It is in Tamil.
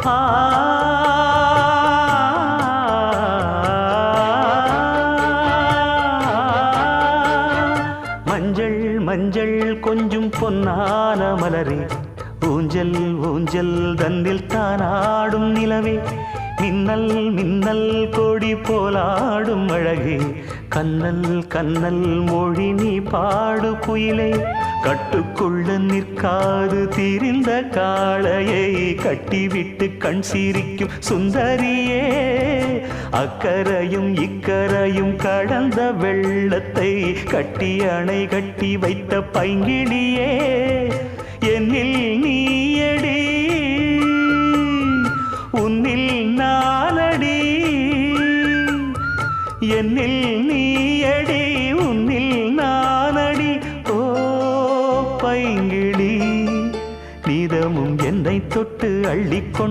ஆ மஞ்சள் மஞ்சள் கொஞ்சம் பொன்னான மலரே ஊஞ்சல் ஊஞ்சல் தன்னில் தானாடும் நிலவே மின்னல் மின்னல் கொடி போலாடும் அழகே கண்ணல் கண்ணல் மொழி நீ பாடு குயிலே கட்டுக்குள்ள நிற்காது தீரிந்த காளையை கட்டிவிட்டு கண் சிரிக்கும் சுந்தரியே அக்கரையும் இக்கரையும் கடந்த வெள்ளத்தை கட்டி அணை கட்டி வைத்த பைங்கிளியே என்னில் நீயடி உன்னில் நானடி என்னில் நீயடி உன்னில் நானடி ஓ பைங்கிளி நீதமும் என்னை தொட்டு அள்ளிக்கொண்டு